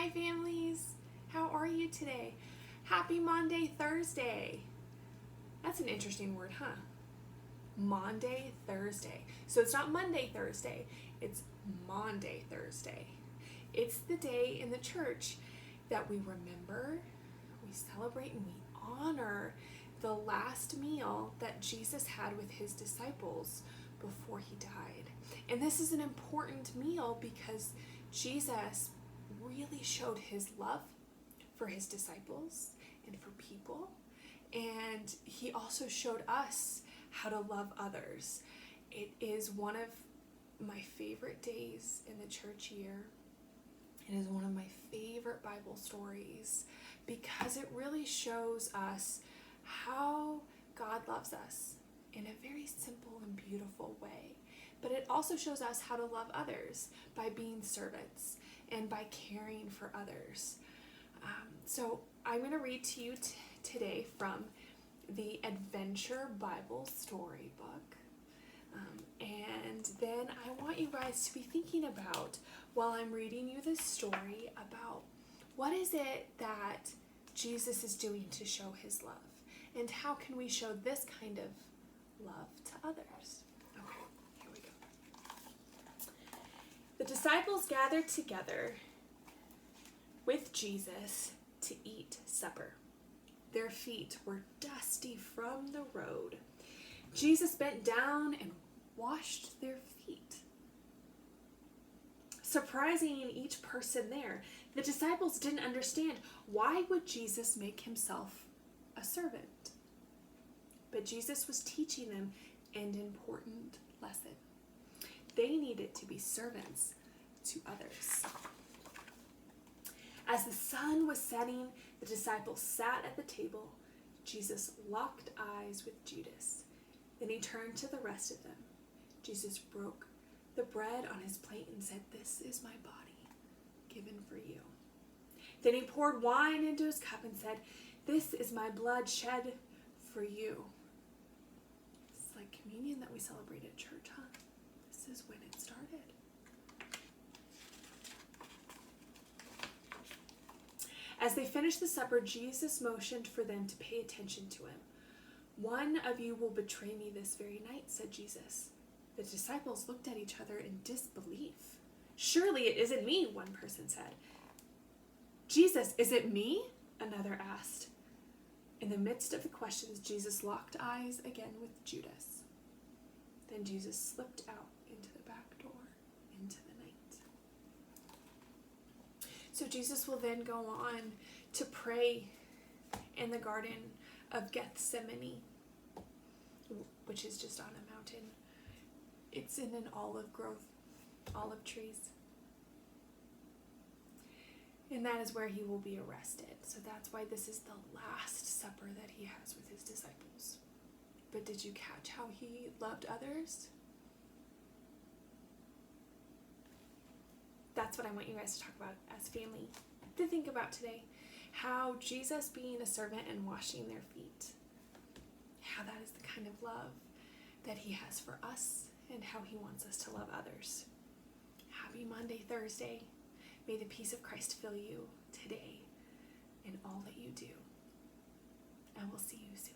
Hi families, how are you today? Happy Maundy Thursday. That's an interesting word, huh? Maundy Thursday. So it's not Monday Thursday, it's Maundy Thursday. It's the day in the church that we remember, we celebrate, and we honor the last meal that Jesus had with his disciples before he died. And this is an important meal because Jesus really showed his love for his disciples and for people. And he also showed us how to love others. It is one of my favorite days in the church year. It is one of my favorite Bible stories because it really shows us how God loves us in a very simple and beautiful way. But it also shows us how to love others by being servants and by caring for others. So I'm going to read to you today from the Adventure Bible Storybook. And then I want you guys to be thinking about, while I'm reading you this story, about what is it that Jesus is doing to show his love? And how can we show this kind of love to others? Okay, here we go. The disciples gathered together with Jesus to eat supper. Their feet were dusty from the road. Jesus bent down and washed their feet. Surprising each person there, the disciples didn't understand why would Jesus make himself a servant. But Jesus was teaching them an important lesson. They needed to be servants to others. As the sun was setting, the disciples sat at the table. Jesus locked eyes with Judas. Then he turned to the rest of them. Jesus broke the bread on his plate and said, "This is my body, given for you." Then he poured wine into his cup and said, "This is my blood shed for you." It's like communion that we celebrate at church, huh? This is when it started. As they finished the supper, Jesus motioned for them to pay attention to him. "One of you will betray me this very night," said Jesus. The disciples looked at each other in disbelief. "Surely it isn't me," one person said. "Jesus, is it me?" another asked. In the midst of the questions, Jesus locked eyes again with Judas. Then Jesus slipped out into the back door into the night. So Jesus will then go on to pray in the Garden of Gethsemane, which is just on a mountain. It's in an olive grove, olive trees. And that is where he will be arrested. So that's why this is the last supper that he has with his disciples. But did you catch how he loved others? That's what I want you guys to talk about as family, to think about today. How Jesus being a servant and washing their feet, how that is the kind of love that he has for us and how he wants us to love others. Happy Maundy Thursday. May the peace of Christ fill you today in all that you do. And we'll see you soon.